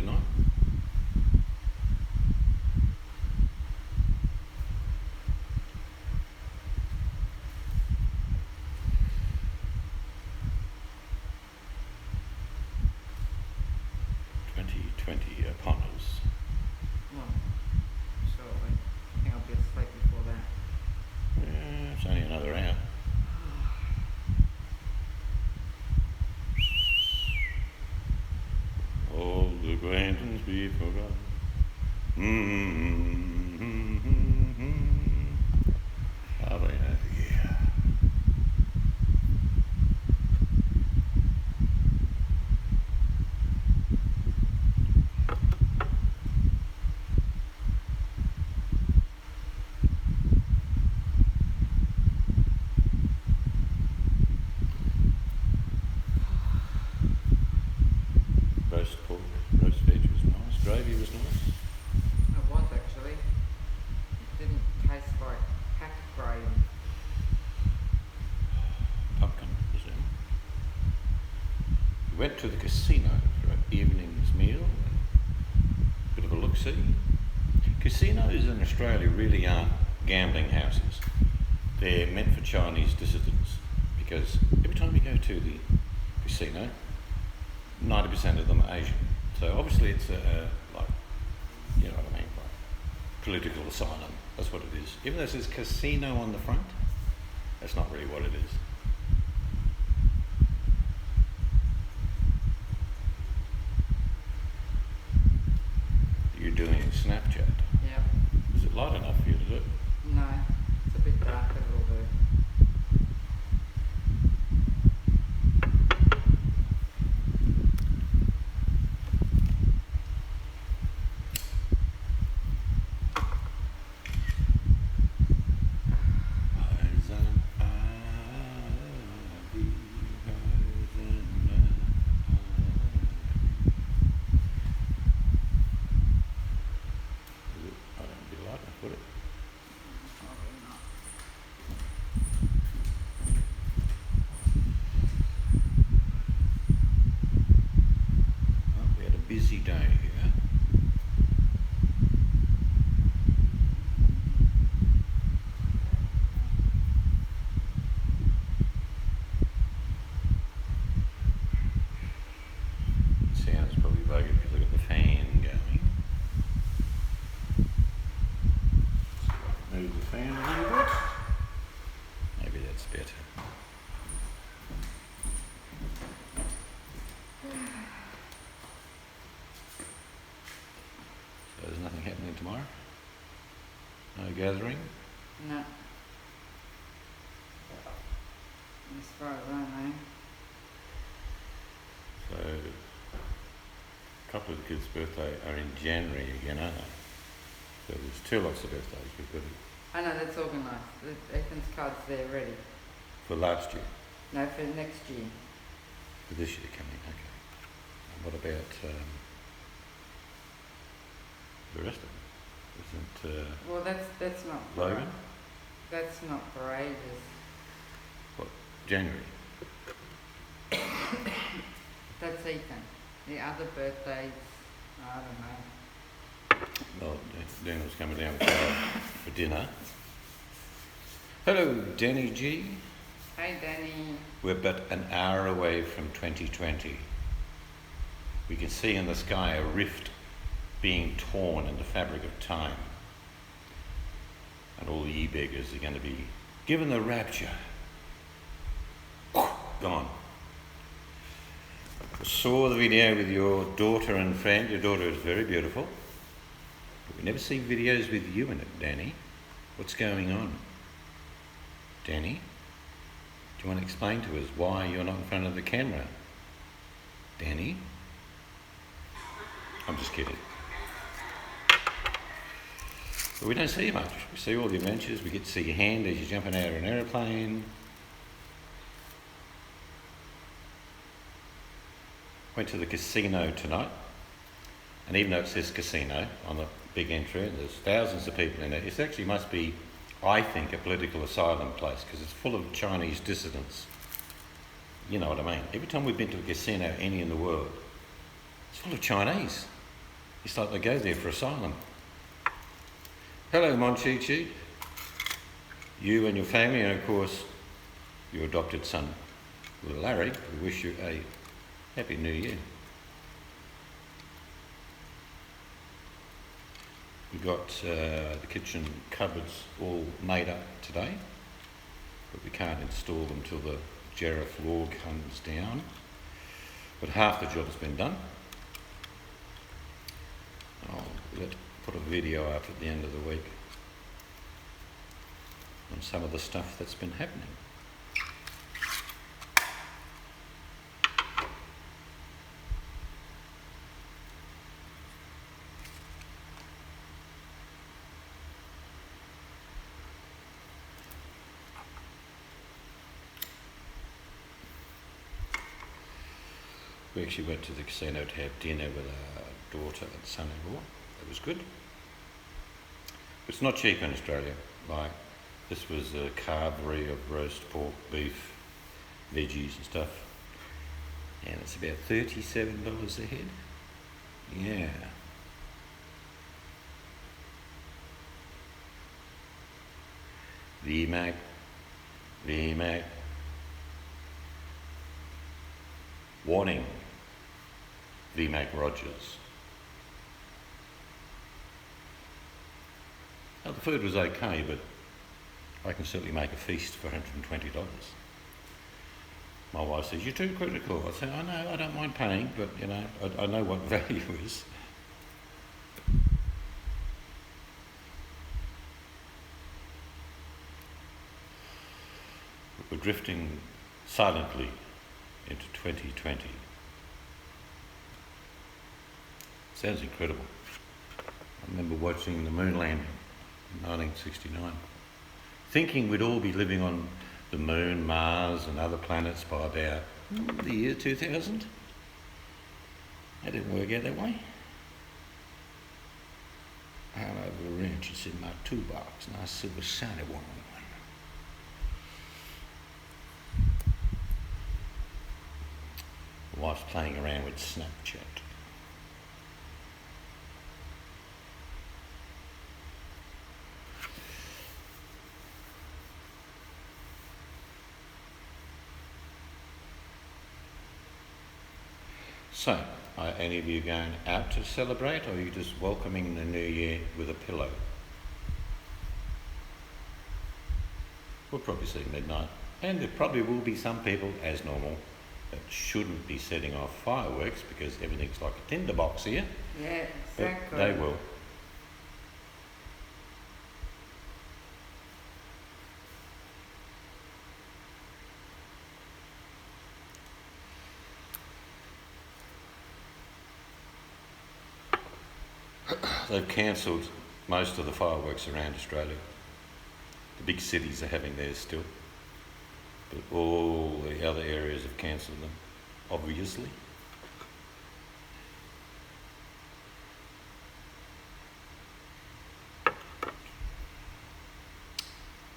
didn't I? Upon us. Well, shortly. I think I'll be asleep before that. Yeah, it's only another hour. All the acquaintance be forgotten. Hardly know. Yeah. Roast pork, roast veg was nice, gravy was nice. It was actually. It didn't taste like packed gravy. Pumpkin was in. We went to the casino for an evening's meal. Bit of a look-see. Casinos in Australia really aren't gambling houses. They're meant for Chinese dissidents because every time you go to the casino, 90% of them are Asian. So obviously it's like, you know what I mean, like political asylum. That's what it is. Even though it says casino on the front, that's not really what it is. You're doing Snapchat. Yep. Is it light enough for you to do it? No, it's a bit darker, it'll do. Busy day here. Sounds probably buggy because I've got the fan going. So move the fan a little bit. Maybe that's better. So there's nothing happening tomorrow? No gathering? No. As far as I know. So a couple of the kids' birthday are in January again, aren't they? So there's two lots of birthdays we've got I know, that's organised. Ethan's card's there ready. for last year, No, for next year. for this year coming, okay. And what about the rest of them? Isn't Well, that's not for Logan? That's not for ages. What, January? That's Ethan. The other birthdays, I don't know. Well, Daniel's coming down for dinner. Hello, Danny G. Hey, Danny. We're but an hour away from 2020. We can see in the sky a rift being torn in the fabric of time. And all the e-beggars are going to be given the rapture. Gone. I saw the video with your daughter and friend. Your daughter is very beautiful. But we never see videos with you in it, Danny. What's going on? Danny? Do you want to explain to us why you're not in front of the camera? Danny? I'm just kidding. But we don't see you much. We see all the adventures. We get to see your hand as you're jumping out of an aeroplane. Went to the casino tonight. And even though it says casino on the big entry, there's thousands of people in there. It actually must be, I think, a political asylum place because it's full of Chinese dissidents. You know what I mean? Every time we've been to a casino, any in the world, it's full of Chinese. It's like they go there for asylum. Hello, Monchichi. You and your family, and of course, your adopted son, little Larry, we wish you a Happy New Year. We got the kitchen cupboards all made up today, but we can't install them till the Jarrah floor comes down. But half the job's been done. I'll put a video up at the end of the week on some of the stuff that's been happening. We actually went to the casino to have dinner with our daughter and son-in-law. It was good. It's not cheap in Australia. Like, this was a carvery of roast pork, beef, veggies and stuff. And it's about $37 a head. Yeah. VMAC. Warning. VMAC Rogers. Now, the food was okay, but I can certainly make a feast for $120. My wife says, "You're too critical." I say, "I know, I don't mind paying, but you know, I know what value is." We're drifting silently into 2020. Sounds incredible. I remember watching the moon landing in 1969, thinking we'd all be living on the moon, Mars and other planets by about the year 2000. That didn't work out that way. I have a wrench, it's in my toolbox, nice silver shiny one. My wife's playing around with Snapchat. So, are any of you going out to celebrate, or are you just welcoming the new year with a pillow? We'll probably see midnight, and there probably will be some people, as normal, that shouldn't be setting off fireworks because everything's like a tinderbox here. Yeah, exactly. But they will. They've cancelled most of the fireworks around Australia. The big cities are having theirs still, but all the other areas have cancelled them, obviously.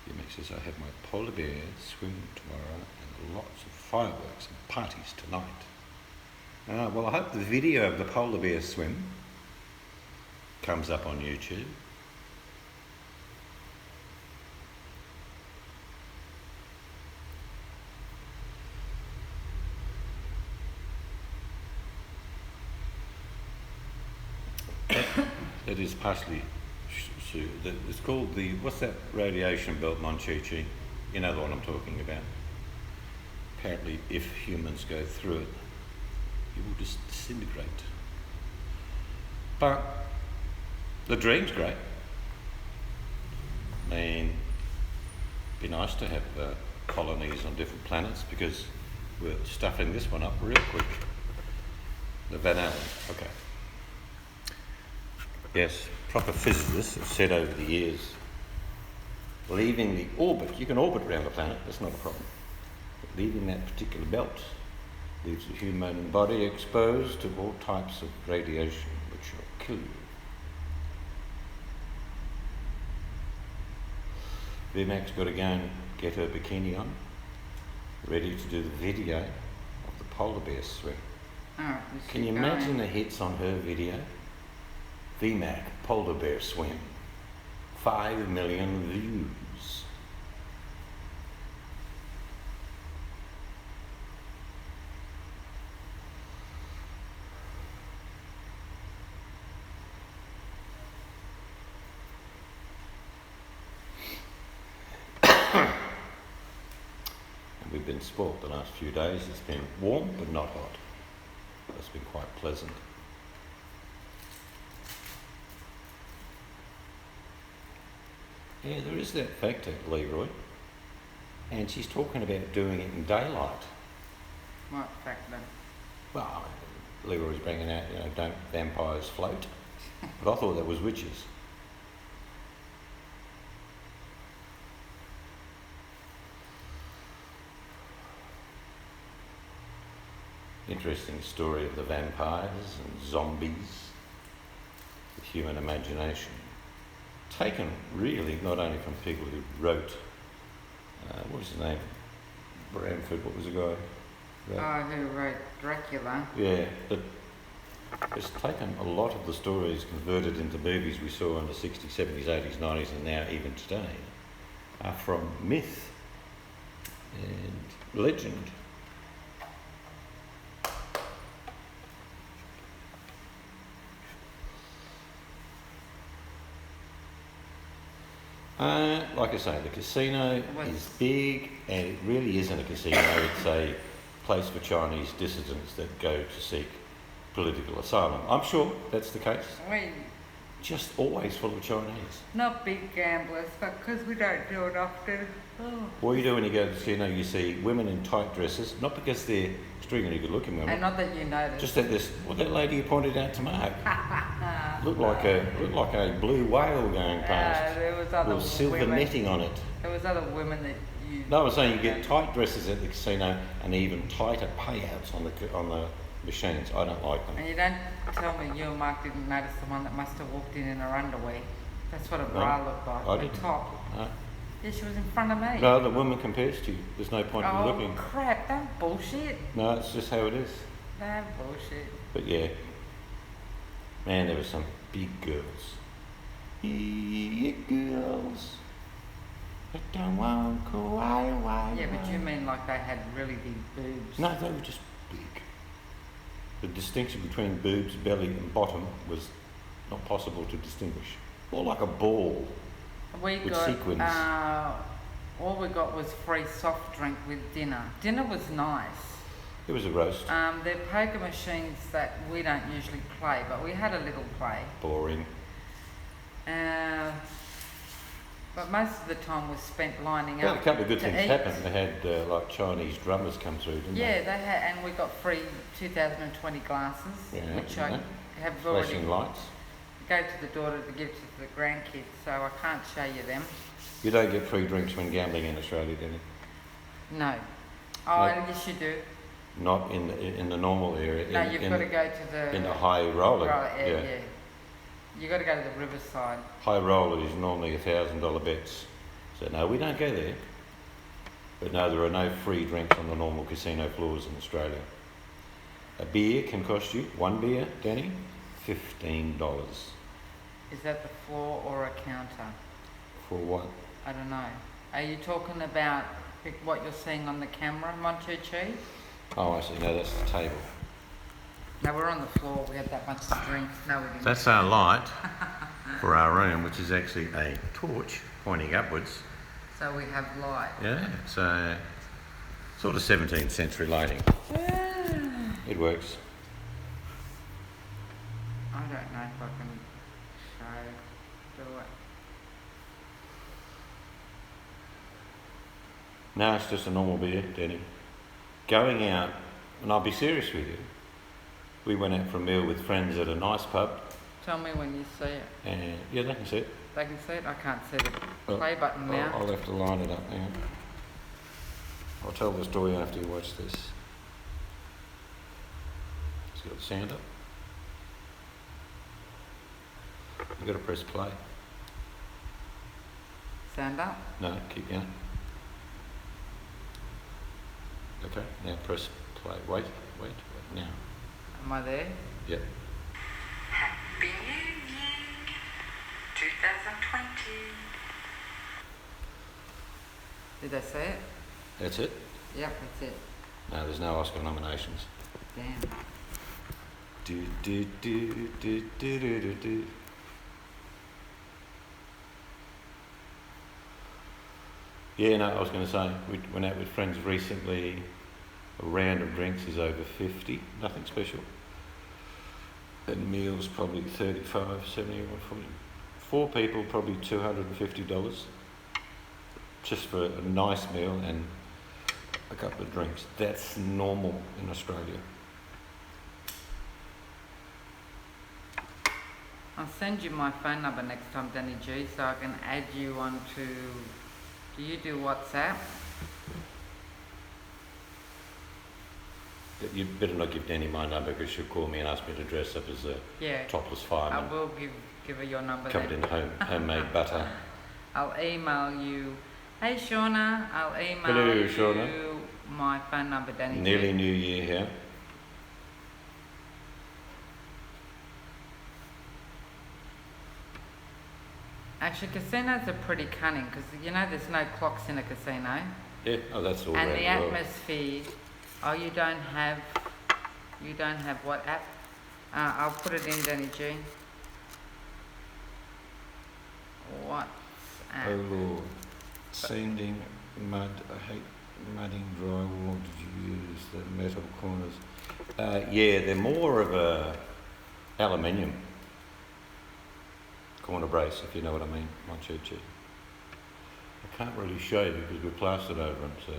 Yumi says, I have my polar bear swim tomorrow and lots of fireworks and parties tonight. Well, I hope the video of the polar bear swim comes up on YouTube. It is partially, it's called the, what's that radiation belt, Monchichi? You know the one I'm talking about. Apparently, if humans go through it, it will just disintegrate. But the dream's great. I mean, it'd be nice to have colonies on different planets because we're stuffing this one up real quick. The Van Allen, okay. Yes, proper physicists have said over the years, leaving the orbit, you can orbit around the planet, that's not a problem. But leaving that particular belt leaves the human body exposed to all types of radiation which will kill you. VMAC's got to go and get her bikini on, ready to do the video of the polar bear swim. Oh, Can you imagine the hits on her video? VMAC polar bear swim. 5 million views. And we've been spoilt the last few days. It's been warm but not hot. It's been quite pleasant. Yeah, there is that factor, Leroy. And she's talking about doing it in daylight. What factor? Well, Leroy's bringing out, don't vampires float? But I thought that was witches. Interesting story of the vampires and zombies, the human imagination. Taken really not only from people who wrote, what was his name? Bramford, what was the guy? Who wrote Dracula? Yeah, but it's taken a lot of the stories converted into movies we saw in the 60s, 70s, 80s, 90s and now even today are from myth and legend. Like I say, the casino is big, and it really isn't a casino. It's a place for Chinese dissidents that go to seek political asylum. I'm sure that's the case. Just always full of Chinese. Not big gamblers, but because we don't do it often. Oh. What do you do when you go to the casino? You see women in tight dresses, not because they're extremely good-looking women. And not that you notice. Just that that lady you pointed out to Mark looked like a blue whale going past. There was other with silver women. netting on it. There was other women that you. No, I'm saying you get tight dresses at the casino and even tighter payouts on the machines. I don't like them. And you don't tell me you and Mark didn't notice the one that must have walked in her underwear. That's what a bra looked like. I the didn't. top. No. Yeah, she was in front of me. No, the woman compares to you. There's no point in looking. Oh crap! That bullshit. No, it's just how it is. That bullshit. But yeah, man, there were some big girls. Big girls. But don't want to go away. Yeah, but you mean like they had really big boobs? No, they were just big. The distinction between boobs, belly and bottom was not possible to distinguish. More like a ball We with got, sequins. all we got was free soft drink with dinner. Dinner was nice. It was a roast. They're poker machines that we don't usually play, but we had a little play. Boring. But most of the time was spent lining Well, up a couple of good to things eat. happened. They had like Chinese drummers come through, didn't Yeah, they? they had, and we got free 2020 glasses, Yeah, which yeah. I have already Flashing lights. go to the daughter to give to the grandkids, so I can't show you them. You don't get free drinks when gambling in Australia, do you? No. Oh, No. yes you do. Not in the normal area. No, you've got to go to the... in the high roller. Right, yeah. You got to go to the riverside. High roller is normally $1,000 bets. So no, we don't go there. But no, there are no free drinks on the normal casino floors in Australia. A beer can cost you, one beer, Danny, $15. Is that the floor or a counter? For what? I don't know. Are you talking about what you're seeing on the camera, Montucci? Oh, I see. No, that's the table. No, we're on the floor. We had that much to drink. No, we didn't. That's our light for our room, which is actually a torch pointing upwards. So we have light. Yeah, it's sort of 17th century lighting. It works. I don't know if I can do it. No, it's just a normal beer, Danny. Going out, and I'll be serious with you, we went out for a meal with friends at a nice pub. Tell me when you see it. And yeah, they can see it. They can see it? I can't see the play button now. I'll have to line it up now. I'll tell the story after you watch this. It's got the sound up. You've got to press play. Sound up? No, keep going. Okay, now press play. Wait, now. Am I there? Yep. Happy New Year! 2020. Did I say it? That's it? Yep, that's it. No, there's no Oscar nominations. Damn. Do, do, do, do, do, do, do, do. Yeah, no, I was going to say, we went out with friends recently. A round of drinks is over 50, nothing special. And meals probably 35, 70, or 40. 4 people, probably $250. Just for a nice meal and a couple of drinks. That's normal in Australia. I'll send you my phone number next time, Danny G, so I can add you onto... Do you do WhatsApp? You'd better not give Danny my number because she'll call me and ask me to dress up as a Yeah. topless I fireman will give her your number covered then. in homemade butter. I'll email you. Hey Shauna, I'll email Hello, you Shauna. my phone number, Danny G. Nearly New Year here. Actually, casinos are pretty cunning because you know there's no clocks in a casino, Yeah, oh, that's all and around the the world. atmosphere. Oh, you don't have WhatsApp. I'll put it in, Danny G. WhatsApp. Oh Lord, sanding mud, I hate mudding drywall. Did you use the metal corners? Yeah, they're more of a aluminium corner brace, if you know what I mean, my churchy. I can't really show you because we're plastered over them, so...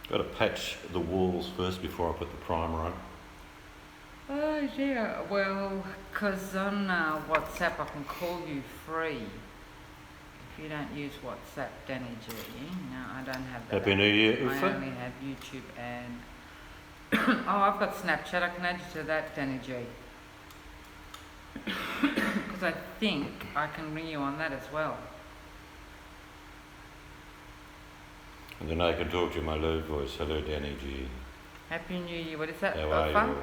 Got to patch the walls first before I put the primer on. Oh dear. Well, because on WhatsApp I can call you free. If you don't use WhatsApp, Danny G. No, I don't have that. Happy New Year, I Ufa. only have YouTube and... oh, I've got Snapchat. I can add you to that, Danny G. Because I think I can ring you on that as well. And then I can talk to you in my low voice. Hello, Danny G. Happy New Year. What is that? How are Ufa? you?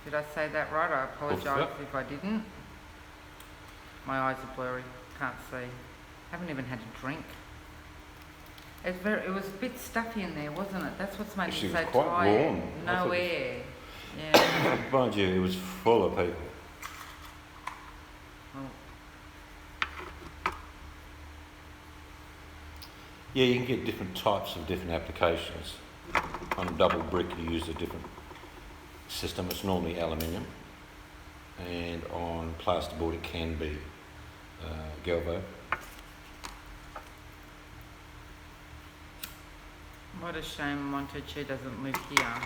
Did I say that right? I apologise Ufa. if I didn't. My eyes are blurry. Can't see. Haven't even had a drink. It was a bit stuffy in there, wasn't it? That's what's made Actually, me it so was quite tired. warm. I No thought it air. Yeah. Mind you, it was full of people. Oh. Yeah, you can get different types of different applications. On double brick, you use a different system. It's normally aluminium. And on plasterboard, it can be Galvo. What a shame Montechi doesn't move here,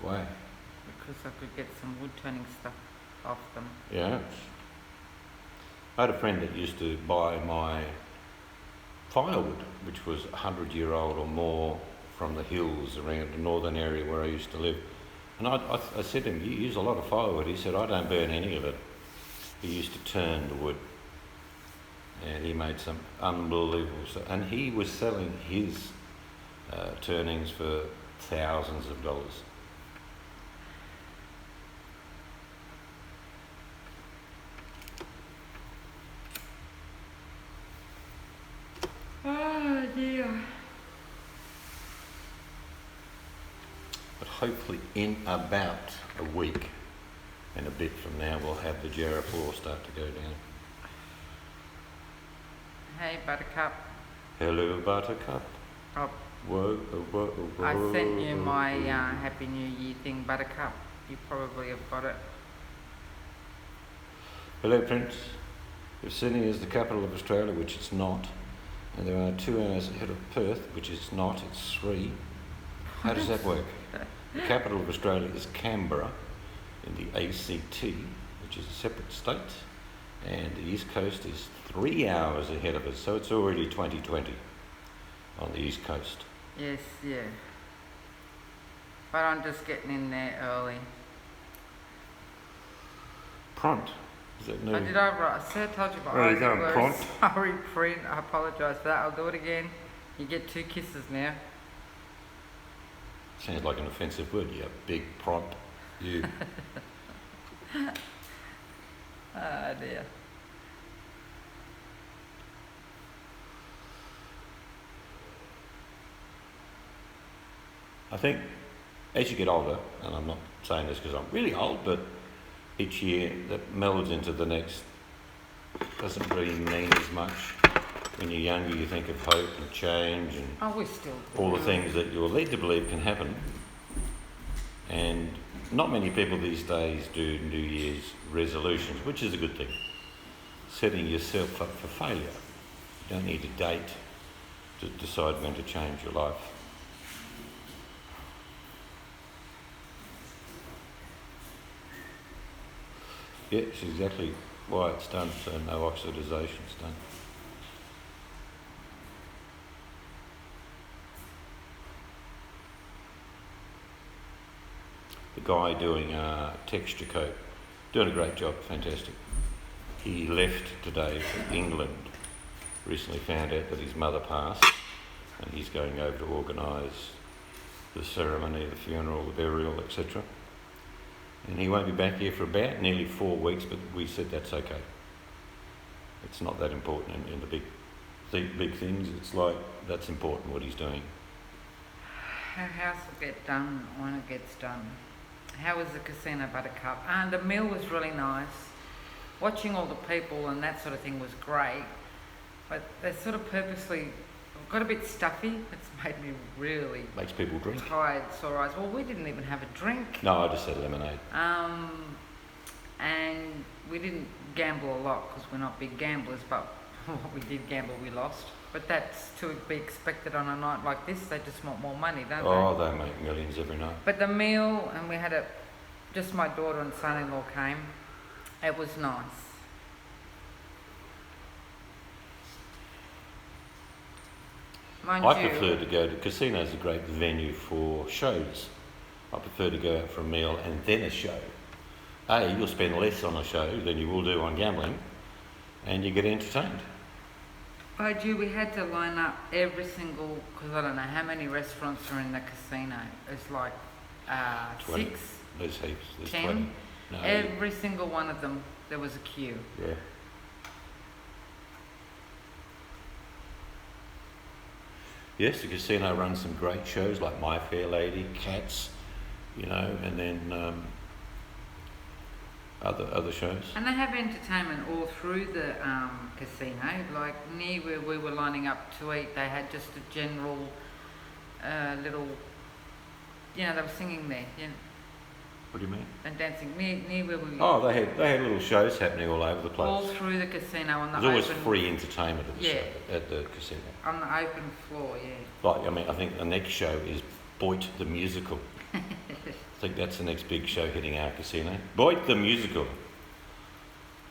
Why? because I could get some wood turning stuff off them. Yeah. I had a friend that used to buy my firewood, which was 100-year-old or more, from the hills around the northern area where I used to live. And I said to him, you use a lot of firewood. He said, I don't burn any of it. He used to turn the wood. And he made some unbelievable stuff. And he was selling his turnings for thousands of dollars. Oh dear. But hopefully in about a week and a bit from now, we'll have the Jarrah floor start to go down. Hey Buttercup. Hello, Buttercup. Oh, Whoa, whoa, whoa. I sent you my Happy New Year thing, Buttercup. You probably have got it. Hello, Prince. If Sydney is the capital of Australia, which it's not, and there are 2 hours ahead of Perth, which is not, it's 3. How does that work? The capital of Australia is Canberra in the ACT, which is a separate state, and the East Coast is 3 hours ahead of us, so it's already 2020 on the East Coast. Yes, yeah. But I'm just getting in there early. Prompt. Is that new? I did I said, told you about Oh, you eyes going were prompt? sorry, print. I apologise for that. I'll do it again. You get 2 kisses now. Sounds like an offensive word, you big prop. You. Oh dear. I think as you get older, and I'm not saying this because I'm really old, but each year that melds into the next doesn't really mean as much. When you're younger, you think of hope and change and Oh, we still do. all the things that you're led to believe can happen. And not many people these days do New Year's resolutions, which is a good thing. Setting yourself up for failure. You don't need a date to decide when to change your life. Yeah, it's exactly why it's done, so no oxidisation's done. The guy doing texture coat, doing a great job, fantastic. He left today for England, recently found out that his mother passed, and he's going over to organise the ceremony, the funeral, the burial, etc. And he won't be back here for about nearly 4 weeks, but we said that's okay. It's not that important in the big things. It's like, that's important what he's doing. Our house will get done when it gets done. How was the casino, Buttercup? The meal was really nice. Watching all the people and that sort of thing was great. But they sort of purposely got a bit stuffy. It's made me really Makes people drink. tired, sore eyes. Well, we didn't even have a drink. No, I just said lemonade. And we didn't gamble a lot because we're not big gamblers, but what we did gamble, we lost. But that's to be expected on a night like this. They just want more money, don't Oh, they make millions every night. But the meal, and we had just my daughter and son-in-law came. It was nice. Mind I you, prefer to go to casinos, a great venue for shows. I prefer to go out for a meal and then a show. You'll spend less on a show than you will do on gambling, and you get entertained. mind you, we had to line up every single, because I don't know how many restaurants are in the casino. It's like 20. 6, There's heaps. There's 10. 20. No, Every single one of them, there was a queue. yeah. Yes, the casino runs some great shows like My Fair Lady, Cats, and then other shows. And they have entertainment all through the casino. Like near where we were lining up to eat, they had just a general little, they were singing there, What do you mean? and dancing near where we. Oh, they had little shows happening all over the place. All through the casino on the There's always open. free entertainment at the Yeah. show, at the casino. On the open floor, yeah. I think the next show is Boit the Musical. I think that's the next big show hitting our casino. Boit the Musical.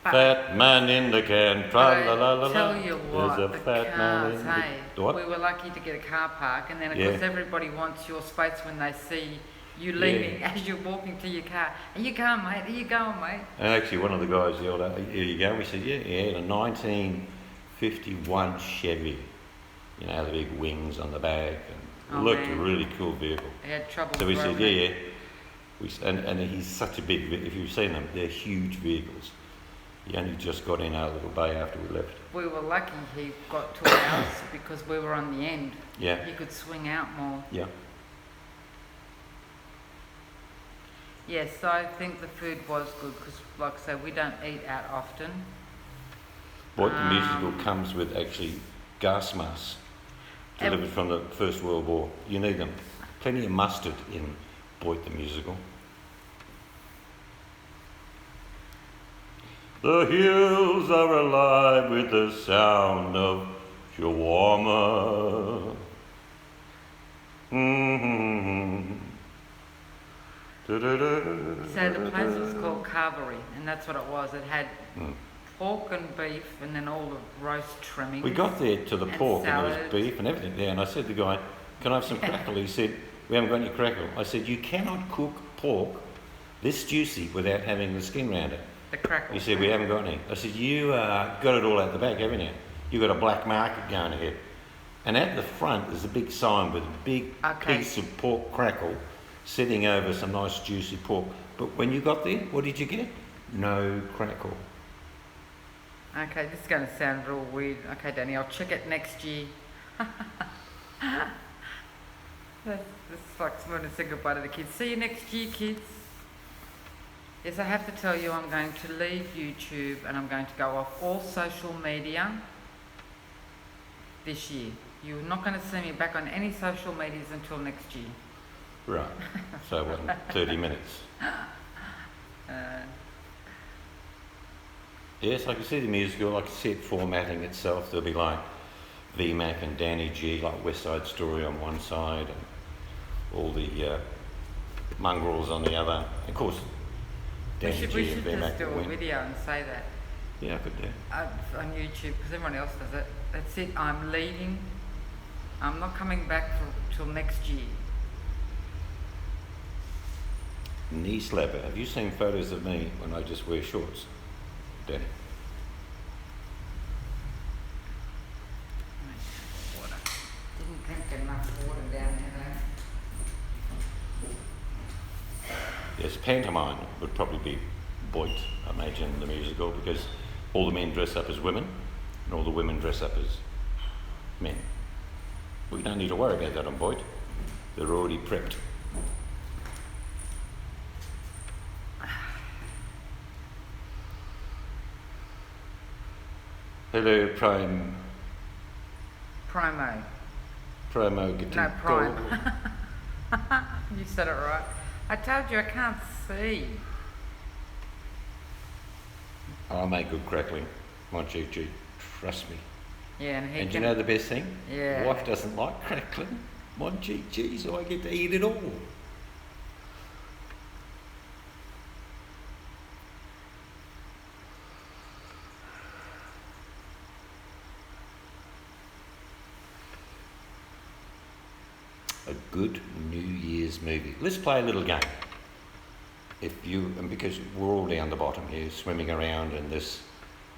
But Fat man in the can, tra la la la la. tell you what, There's a the fat man cars, in hey. the what? We were lucky to get a car park, and then of Yeah. course everybody wants your space when they see you leaving as you're walking to your car. Are you going, mate? Are you going, mate? And actually, one of the guys yelled out, "Here you go." We said, "Yeah, he had a 1951 Chevy. The big wings on the back, and Oh, looked man. a really cool vehicle." They had trouble. So we said, throwing "Yeah, it. yeah." And he's such a big. If you've seen them, they're huge vehicles. He only just got in our little bay after we left. We were lucky he got to ours because we were on the end. Yeah, He could swing out more. yeah. Yes, I think the food was good because, like I say, we don't eat out often. Boit the Musical comes with actually gas masks delivered from the First World War. You need them. Plenty of mustard in Boit the Musical. The hills are alive with the sound of shawarma. Mm-hmm. So the place was called Carvery, and that's what it was. It had pork and beef, and then all the roast trimmings. We got there to the And pork and there salad. was beef and everything there, and I said to the guy, "Can I have some crackle?" He said, "We haven't got any crackle." I said, "You cannot cook pork this juicy without having the skin round it." The crackle. He said, "We haven't got any." I said, "You got it all out the back, haven't you? You got a black market going ahead." And at the front there's a big sign with a big Okay. piece of pork crackle sitting over some nice juicy pork. But when you got there, what did you get? No crackle. Okay, this is going to sound real weird. Okay, Danny, I'll check it next year. That's like someone to say goodbye to the kids. See you next year, kids. Yes, I have to tell you, I'm going to leave YouTube and I'm going to go off all social media this year. You're not going to see me back on any social medias until next year. Right. So what, 30 minutes? Yes, I can see the musical, I can see it formatting itself. There'll be like VMAC and Danny G, like West Side Story on one side, and all the mongrels on the other. Of course, We Danny should G and just VMAC do will a win. video and say that Yeah, I could do. on YouTube because everyone else does it. That's it. I'm leaving. I'm not coming back till next year. Knee slapper. Have you seen photos of me when I just wear shorts, Danny? Water. Didn't drink enough water down there. Yes, pantomime would probably be Boyd, I imagine, the musical, because all the men dress up as women and all the women dress up as men. We don't need to worry about that on Boyd. They're already prepped. Hello, Prime. Promo. Promo getting No, Prime. gold. You said it right. I told you I can't see. I'll make good crackling. My GG, trust me. Yeah, and he And can. you know the best thing? Yeah. Wife doesn't like crackling. My GG, so I get to eat it all. A good New Year's movie. Let's play a little game. If you, and because we're all down the bottom here, swimming around in this,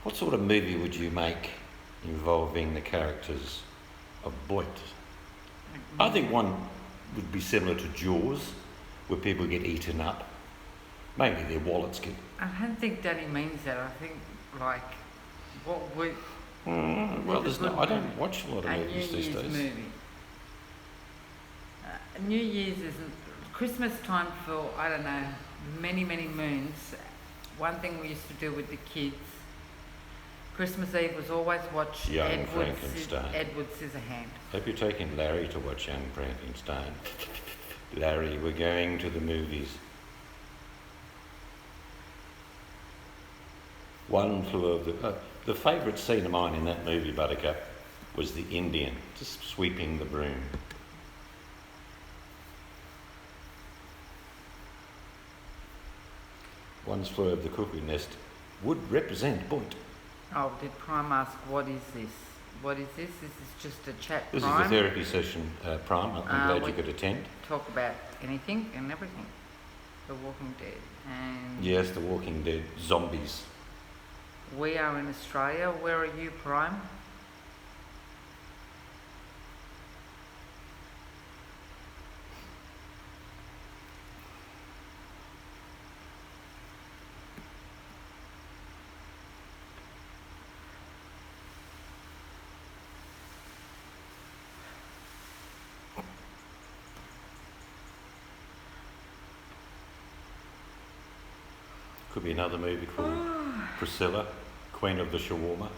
what sort of movie would you make involving the characters of Boyd? I think one would be similar to Jaws, where people get eaten up. Maybe their wallets get. I don't think Danny means that. I think like what would Well, there's no. I don't watch a lot of a New movies these Year's days. movie. New Year's isn't Christmas time for I don't know many moons. One thing we used to do with the kids. Christmas Eve was always watch Young Edward Frankenstein. Scissorhand. Hope you're taking Larry to watch Young Frankenstein. Larry, we're going to the movies. One flew over the favourite scene of mine in that movie, Buttercup, was the Indian just sweeping the broom. One flew over the cuckoo nest would represent Boyd. Oh, did Prime ask what is this? What is this? This is just a chat. This Prime. is the therapy session, Prime. I'm glad we- you could attend. Talk about anything and everything. The Walking Dead and Yes, The Walking Dead, zombies. we are in Australia. Where are you, Prime? Could be another movie called Priscilla, Queen of the Shawarma.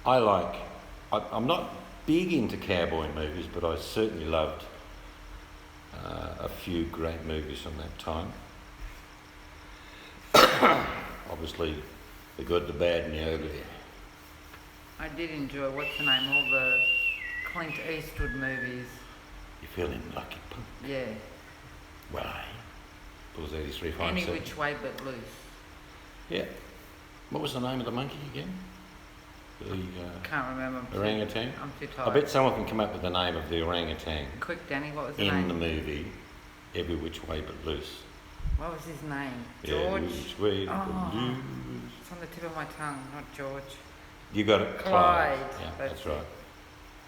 I'm not big into cowboy movies, but I certainly loved a few great movies from that time. Obviously, the good, the bad, and the ugly. I did enjoy what's the name? All the Clint Eastwood movies. You're feeling lucky, punk. Yeah. Why? Bulls 83, 5, Any 7. which way but loose. Yeah. What was the name of the monkey again? The Can't remember. orangutan? I'm too I tired. bet someone can come up with the name of the orangutan Quick, Danny, what was the in name? the movie Every Which Way But Loose. What was his name? Yeah, George? which way to Oh. lose? It's on the tip of my tongue, not George. You got it, Clyde. Yeah, That's that's right.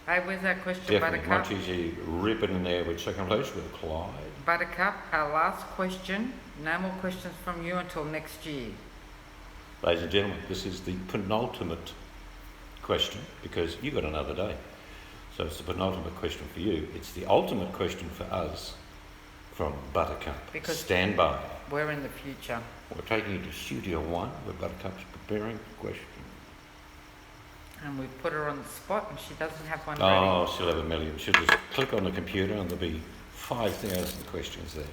Hey, where's that question, Definitely. Buttercup? Once you rip it in there with second place with Clyde. Buttercup, our last question. No more questions from you until next year. Ladies and gentlemen, this is the penultimate question because you got another day. So it's the penultimate question for you. It's the ultimate question for us from Buttercup. Because stand by. we're in the future. We're taking you to Studio 1 where Buttercup's preparing the question. And we've put her on the spot and she doesn't have one Oh, ready. she'll have a million. She'll just click on the computer and there'll be 5,000 questions there.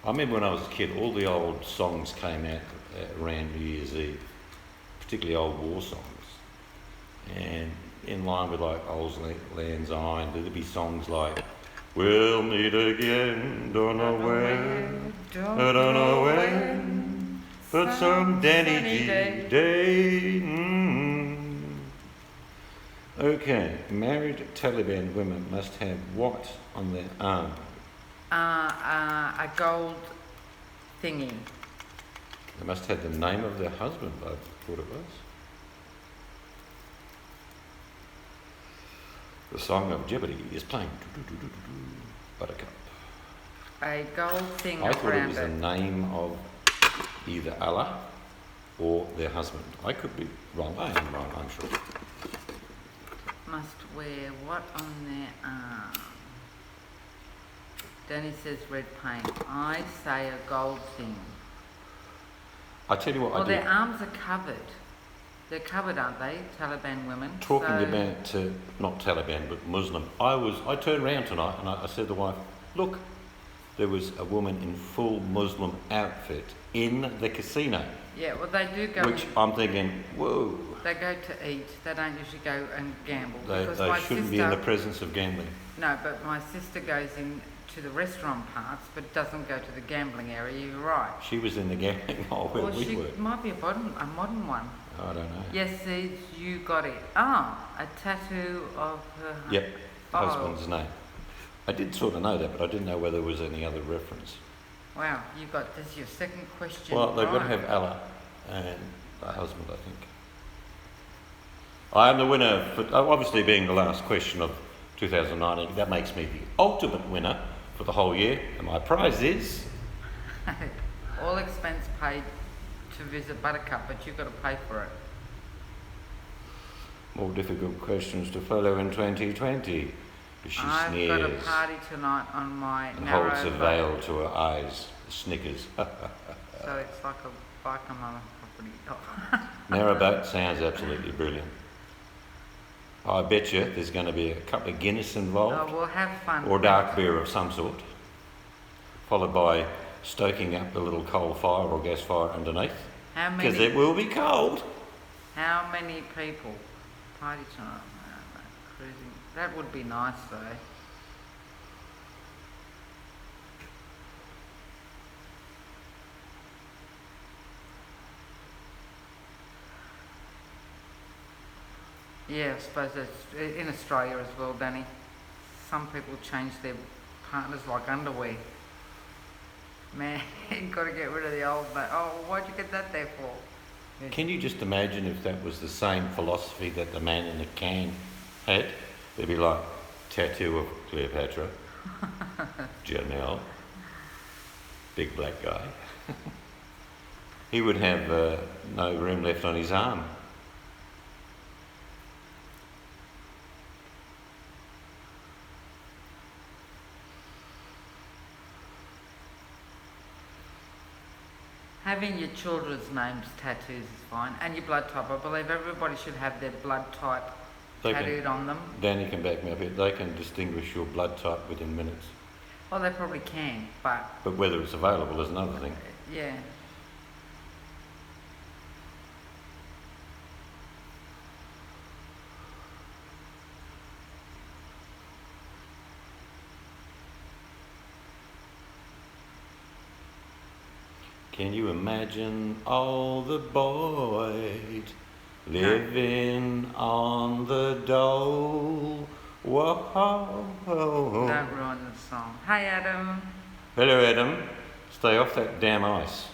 I remember when I was a kid, all the old songs came out around New Year's Eve, particularly old war songs. And in line with like Old Lang Syne, there'd be songs like, "We'll meet again, don't know when, I don't know when, but some Danny G day." Okay, married Taliban women must have what on their arm? A gold thingy. They must have the name of their husband, I thought it was. The song of Jeopardy is playing. Buttercup. A gold thing I thought it around was the name of either Allah or their husband. I could be wrong. I am wrong, I'm sure. Must wear what on their arm? Danny says red paint. I say a gold thing. I tell you what, Well, I their did. arms are covered. They're covered, aren't they? Taliban women. Talking So- about, not Taliban, but Muslim, I turned around tonight and I said to the wife, look, there was a woman in full Muslim outfit in the casino, Yeah, well, they do go. which I'm thinking, whoa, They go to eat. They don't usually go and gamble. they because my shouldn't sister, be in the presence of gambling. No, but my sister goes in to the restaurant parts, but doesn't go to the gambling area. You're right. She was in the gambling hole where Or we she were. might be a modern one. I don't know. Yes, Seeds, you got it. Ah, a tattoo of her. Yep, Oh. husband's name. I did sort of know that, but I didn't know whether there was any other reference. Wow, you got this. Is your second question. Well, they've got to right. have Allah and a husband, I think. I am the winner, for, obviously being the last question of 2019, that makes me the ultimate winner for the whole year, and my prize is... All expense paid to visit Buttercup, but you've got to pay for it. More difficult questions to follow in 2020. She I've sneers got a party tonight on my and narrow holds a boat. veil to her eyes, snickers. So it's like a bike on my property. Narrowboat sounds absolutely brilliant. I bet you there's going to be a couple of Guinness involved, Oh, we'll have fun. or dark beer of some sort, followed by stoking up the little coal fire or gas fire underneath, How because many? it will be cold. How many people? Party tonight. No, cruising. That would be nice though. Yeah, I suppose that's in Australia as well, Danny. Some people change their partners like underwear. Man, you've got to get rid of the old mate. Oh, why'd you get that there for? Yes. Can you just imagine if that was the same philosophy that the man in the can had? They'd be like, tattoo of Cleopatra, Janelle, big black guy. He would have no room left on his arm. Having your children's names tattoos is fine, and your blood type. I believe everybody should have their blood type They can- tattooed on them. Danny can back me up here. They can distinguish your blood type within minutes. Well, they probably can, but But whether it's available is another thing. yeah. Can you imagine all the boys living on the dole? Whoa. Don't ruin the song. Hey, Adam. Hello, Adam. Stay off that damn ice.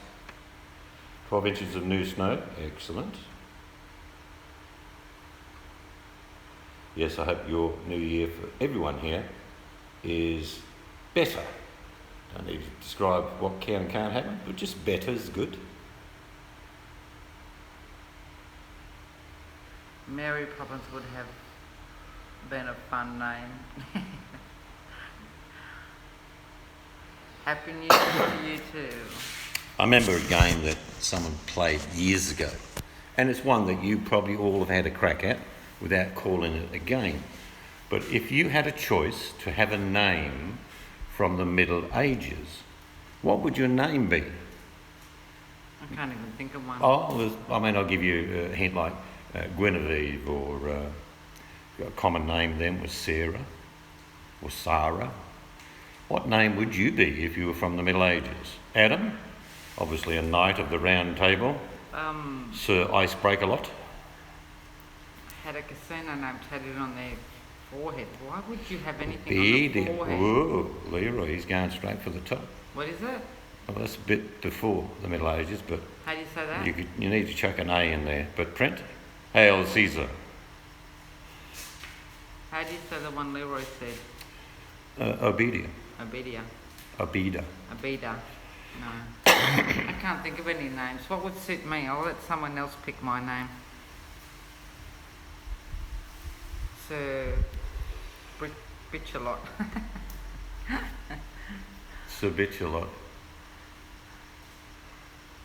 12 inches of new snow. Excellent. Yes, I hope your new year for everyone here is better. Don't need to describe what can and can't happen, but just better is good. Mary Poppins would have been a fun name. Happy New Year to you too. I remember a game that someone played years ago, and it's one that you probably all have had a crack at without calling it a game. But if you had a choice to have a name from the Middle Ages, what would your name be? I can't even think of one. I'll give you a hint like Guinevere, or a common name then was Sarah or Sarah. What name would you be if you were from the Middle Ages? Adam, obviously a knight of the round table. Sir Icebreaker-Lot. Had a casino name tattooed on their forehead. Why would you have anything Beady. on the forehead? Whoa, Leroy, he's going straight for the top. What is it? Well, that's a bit before the Middle Ages, but How do you say that? you need to chuck an A in there. But print, Hail Caesar. How do you say the one Leroy said? Obedia. Obedia. Obeda. Abida. No. I can't think of any names. What would suit me? I'll let someone else pick my name. Sir Bitchalot. Sir Bitchalot.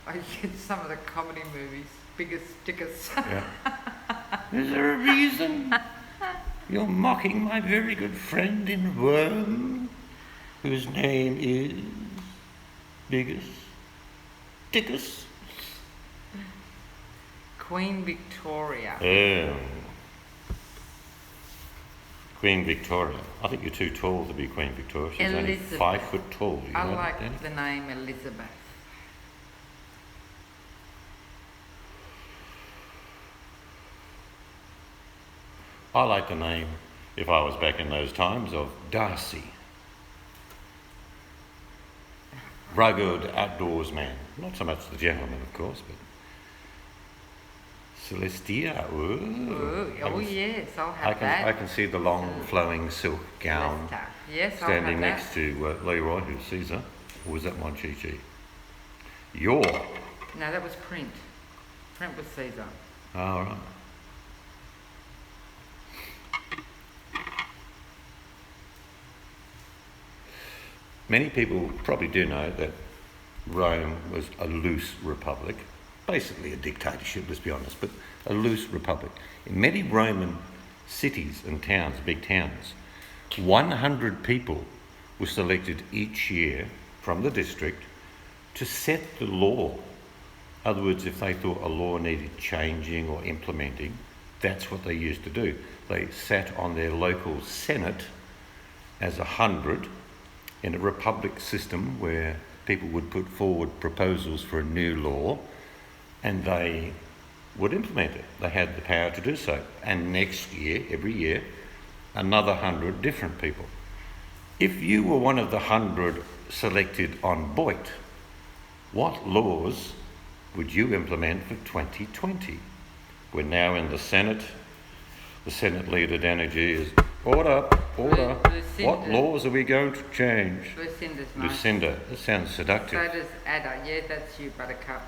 I get some of the comedy movies. Biggest stickers. Yeah. Is there a reason you're mocking my very good friend in Rome, whose name is Biggest Dickus? Queen Victoria. Oh. Queen Victoria. I think you're too tall to be Queen Victoria. She's only Elizabeth. 5 foot tall. You I know like that, Danny? the name Elizabeth. I like the name, if I was back in those times, of Darcy. Rugged outdoors man. Not so much the gentleman, of course, but Celestia. Ooh, oh yes, I'll have that. I can see the long flowing silk gown Celesta. Yes, I'll standing have that. next to Leroy, who's Caesar. Or was that Monchichi? Your. No, that was Print. Print was Caesar. All right. Many people probably do know that Rome was a loose republic, basically a dictatorship, let's be honest, but a loose republic. In many Roman cities and towns, big towns, 100 people were selected each year from the district to set the law. In other words, if they thought a law needed changing or implementing, that's what they used to do. They sat on their local senate as 100 in a republic system where people would put forward proposals for a new law and they would implement it. They had the power to do so. And next year, every year, another 100 different people. If you were one of the 100 selected on Boit, what laws would you implement for 2020? We're now in the Senate. The Senate leader, Danny G, is order. Lucinda. What laws are we going to change? Lucinda's nice. Lucinda. That sounds seductive. So does Ada. Yeah, that's you, Buttercup.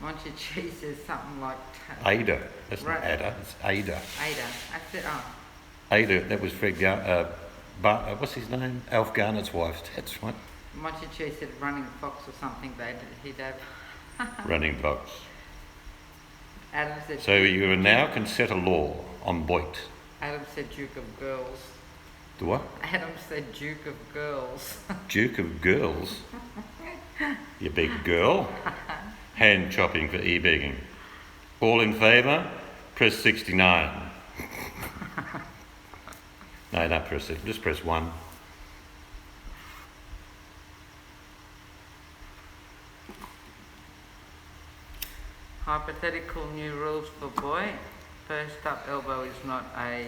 Monty Cheese says something like... Ada. That's not Right. Ada, it's Ada. Ada. I said, oh. Ada, that was Fred what's his name? Alf Garnett's wife. That's right. Monty Cheese said running fox or something, but he'd have... Running Fox. Adam said... So you now can set a law on Boit. Adam said Duke of Girls. The what? Adam said Duke of Girls. Duke of Girls. You big girl. Hand chopping for e-begging. All in favour? Press 69. No, don't press it. Just press 1. Hypothetical new rules for boy. First up elbow is not a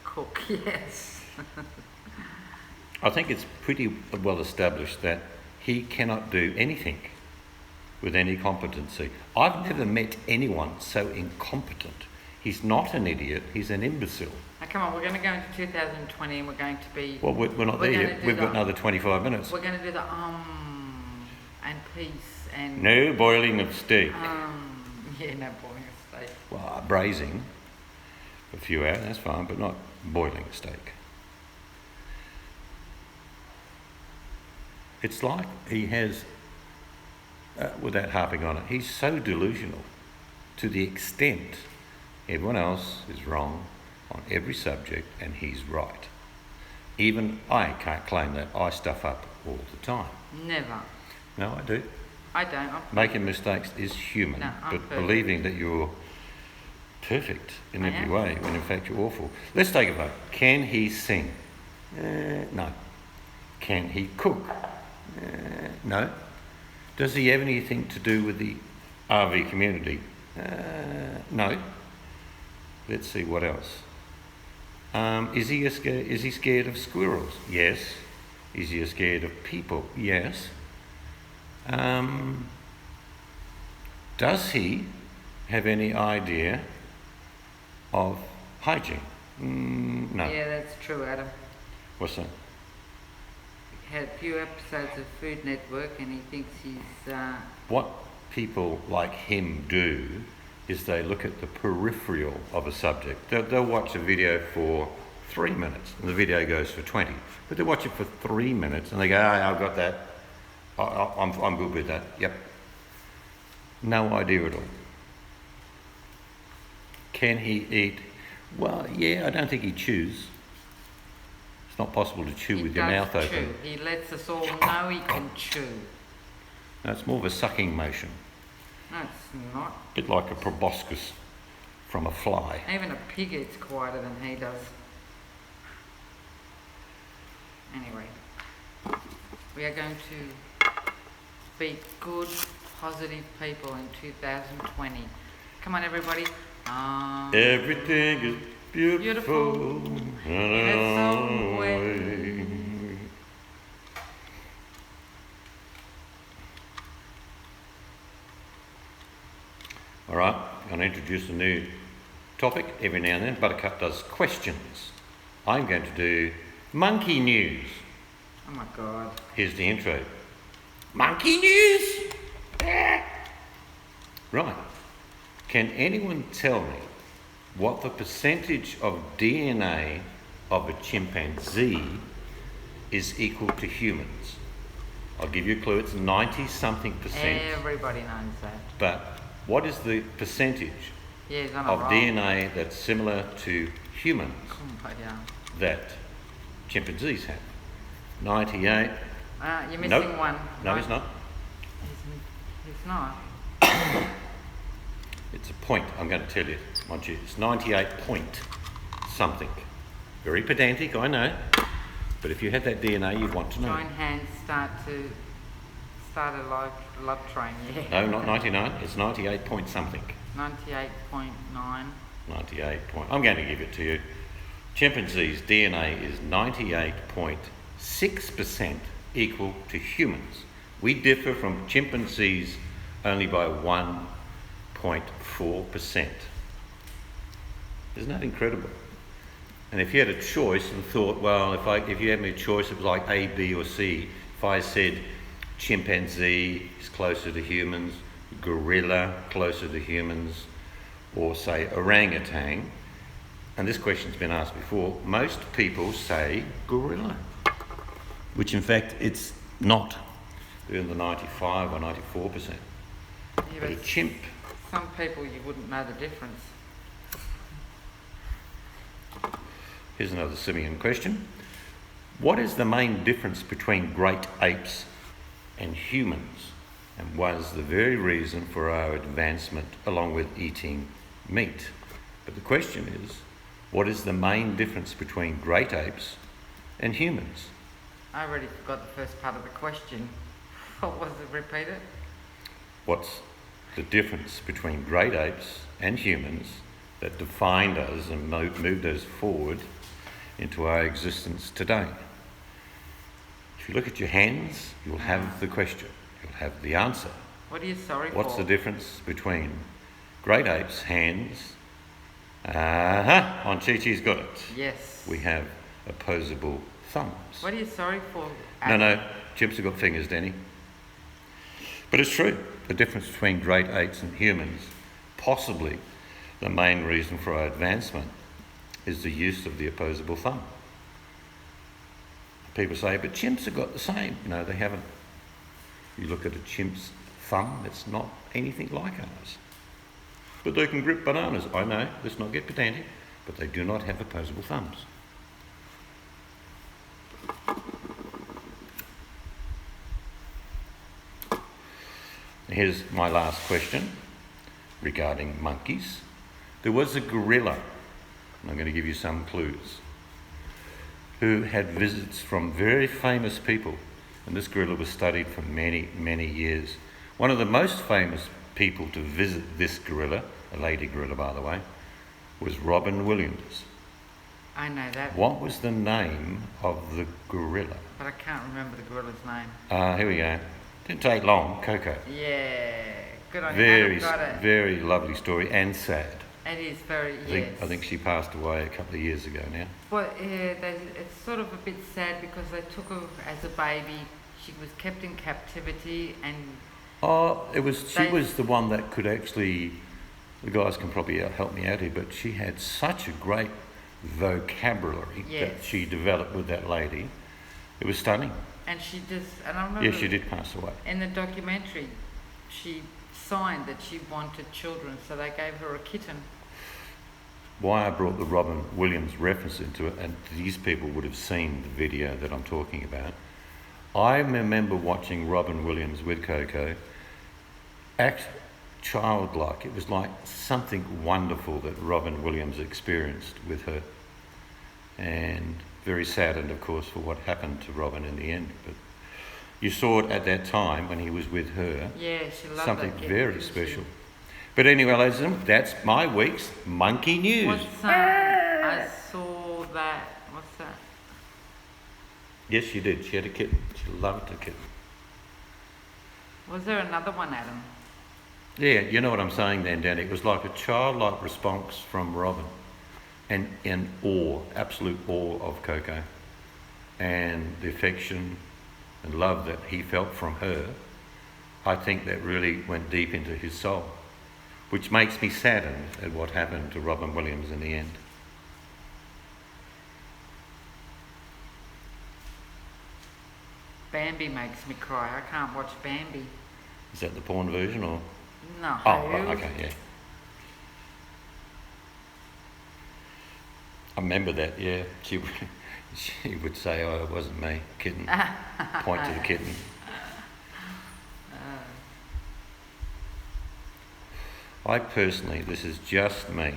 Cook, yes. I think it's pretty well established that he cannot do anything with any competency. I've never met anyone so incompetent. He's not an idiot, he's an imbecile. Now, come on, we're going to go into 2020 and we're going to be... Well, we're not there yet. We've got another 25 minutes. We're going to do the and peace and... No boiling of steak. Yeah, no boiling of steak. Well, braising for a few hours, that's fine, but not boiling steak. It's like he has, without harping on it, he's so delusional to the extent everyone else is wrong on every subject and he's right. Even I can't claim that. I stuff up all the time. Never. No, I do. I don't. Making mistakes is human, No, I'm but perfect. believing that you're perfect in I every am. way, when in fact you're awful. Let's take a vote. Can he sing? No. Can he cook? No. Does he have anything to do with the RV community? No. Let's see what else. Is he scared of squirrels? Yes. Is he scared of people? Yes. Does he have any idea of hygiene? No. Yeah, that's true, Adam. What's that? He had a few episodes of Food Network and he thinks he's... What people like him do is they look at the peripheral of a subject. They'll watch a video for 3 minutes and the video goes for 20. But they watch it for 3 minutes and they go, I've got that. I'm good with that. Yep. No idea at all. Can he eat? Well, yeah, I don't think he chews. It's not possible to chew with your mouth open. He lets us all know he can chew. No, it's more of a sucking motion. No, it's not. A bit like a proboscis from a fly. Even a pig eats quieter than he does. Anyway, we are going to be good, positive people in 2020. Come on, everybody. Everything is beautiful. In its own way. All right, I'm going to introduce a new topic every now and then. Buttercup does questions. I'm going to do monkey news. Oh my God. Here's the intro. Monkey news! Right. Can anyone tell me what the percentage of DNA of a chimpanzee is equal to humans? I'll give you a clue, it's 90-something%. Everybody knows that. But what is the percentage Yeah, he's on a of roll. DNA that's similar to humans Yeah. that chimpanzees have? 98. You're missing Nope. one. No, he's not. He's not. It's a point, I'm going to tell you, mind you. It's 98 point something. Very pedantic, I know. But if you had that DNA, you'd want to know. Join hands, start a love train, yeah. No, not 99. It's 98 point something. 98.9. 98 point. I'm going to give it to you. Chimpanzees' DNA is 98.6% equal to humans. We differ from chimpanzees only by 1.4%. Isn't that incredible? And if you had a choice and thought, well, if you had me a choice, it was like A, B, or C. If I said chimpanzee is closer to humans, gorilla closer to humans, or say orangutan, and this question's been asked before, most people say gorilla, which in fact it's not. They're in the 95 or 94%. Yeah, But a chimp, some people you wouldn't know the difference. here's another simian question. What is the main difference between great apes and humans, and was the very reason for our advancement along with eating meat? But the question is, what is the main difference between great apes and humans? I already forgot the first part of the question. What was it? Repeat it. What's the difference between great apes and humans that defined us and moved us forward into our existence today. If you look at your hands, you'll have the question, you'll have the answer. What are you sorry for? What's the difference between great apes' hands? On Chi-Chi's got it. Yes. We have opposable thumbs. What are you sorry for? No, chimps have got fingers, Danny. But it's true. The difference between great apes and humans, possibly the main reason for our advancement, is the use of the opposable thumb. People say, but chimps have got the same. No, they haven't. You look at a chimp's thumb, it's not anything like ours. But they can grip bananas. I know, let's not get pedantic, but they do not have opposable thumbs. Here's my last question regarding monkeys. There was a gorilla, and I'm going to give you some clues, who had visits from very famous people, and this gorilla was studied for many, many years. One of the most famous people to visit this gorilla, a lady gorilla by the way, was Robin Williams. I know that. What was the name of the gorilla? But I can't remember the gorilla's name. Here we go. Didn't take long. Coco. Yeah. Good on Very, you. Got it. very lovely story and sad. It is very, I think she passed away a couple of years ago now. Well, it's sort of a bit sad because they took her as a baby. She was kept in captivity and... She was the one that could actually... The guys can probably help me out here, but she had such a great vocabulary that she developed with that lady. It was stunning. And she just... And I remember... Yes, she did pass away. In the documentary, she signed that she wanted children, so they gave her a kitten. Why I brought the Robin Williams reference into it, and these people would have seen the video that I'm talking about. I remember watching Robin Williams with Coco act childlike. It was like something wonderful that Robin Williams experienced with her. And very saddened, of course, for what happened to Robin in the end. But you saw it at that time when he was with her. Yeah, she loved something that kitten, very special. But anyway, ladies and gentlemen, that's my week's monkey news. What's that? I saw that. What's that? Yes, she did. She had a kitten. She loved a kitten. Was there another one, Adam? Yeah, you know what I'm saying then, Danny. It was like a childlike response from Robin. And in awe, absolute awe of Coco. And the affection and love that he felt from her, I think that really went deep into his soul. Which makes me saddened at what happened to Robin Williams in the end. Bambi makes me cry. I can't watch Bambi. Is that the porn version or? No. Oh, right, okay, yeah. I remember that, yeah. She would say, oh, it wasn't me, kitten. Point to the kitten. I personally, this is just me,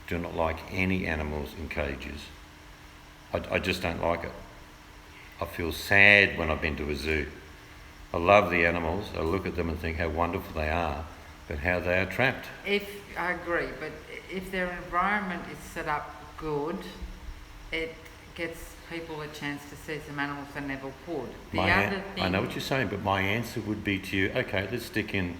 do not like any animals in cages. I just don't like it. I feel sad when I've been to a zoo. I love the animals. I look at them and think how wonderful they are, but how they are trapped. I agree, but if their environment is set up good, it gets people a chance to see some animals they never would. I know what you're saying, but my answer would be to you, okay, let's stick in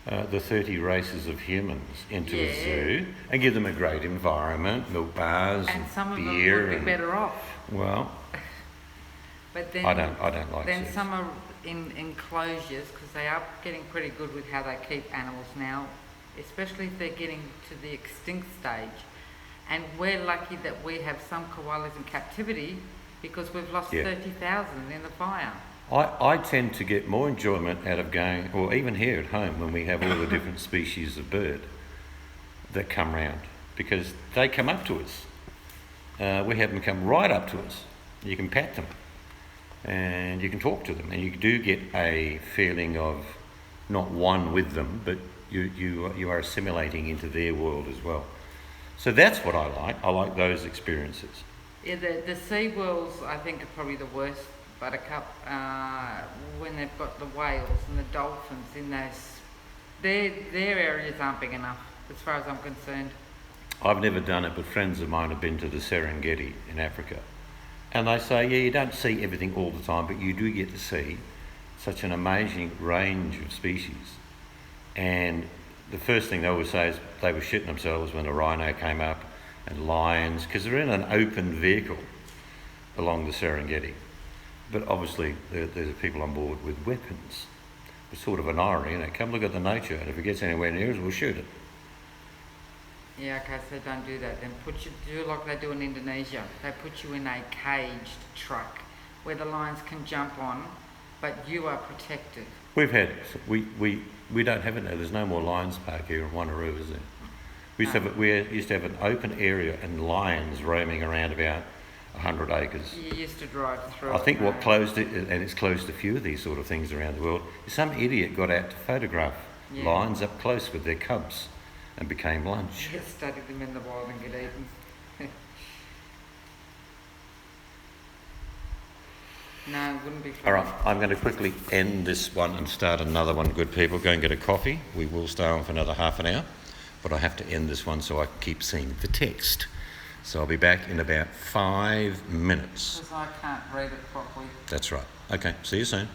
the 30 races of humans into a zoo and give them a great environment, milk bars and some beer. of them would be better off. Well, but then I don't like then zoos. Some are in enclosures because they are getting pretty good with how they keep animals now, especially if they're getting to the extinct stage. And we're lucky that we have some koalas in captivity because we've lost 30,000 in the fire. I tend to get more enjoyment out of going, or even here at home when we have all the different species of bird that come round, because they come up to us. We have them come right up to us. You can pat them and you can talk to them, and you do get a feeling of not one with them, but you are assimilating into their world as well. So that's what I like. I like those experiences. Yeah, the SeaWorlds I think are probably the worst, Buttercup, when they've got the whales and the dolphins in those, their areas aren't big enough as far as I'm concerned. I've never done it, but friends of mine have been to the Serengeti in Africa. And they say, yeah, you don't see everything all the time, but you do get to see such an amazing range of species. And the first thing they always say is they were shitting themselves when a rhino came up and lions, because they're in an open vehicle along the Serengeti. But obviously there's people on board with weapons. It's sort of an irony, you know, come look at the nature, and if it gets anywhere near us, we'll shoot it. Yeah, okay, so don't do that. Then do like they do in Indonesia. They put you in a caged truck where the lions can jump on, but you are protected. We don't have it now. There's no more Lions Park here in Wanneroo, is there? We used to have an open area and lions roaming around about 100 acres. You used to drive through. I think what closed it, and it's closed a few of these sort of things around the world, is some idiot got out to photograph lions up close with their cubs and became lunch. You study them in the wild and get eaten. No, it wouldn't be fun. All right, I'm going to quickly end this one and start another one, good people. Go and get a coffee. We will stay on for another half an hour, but I have to end this one so I can keep seeing the text. So I'll be back in about 5 minutes. Because I can't read it properly. That's right. Okay, see you soon.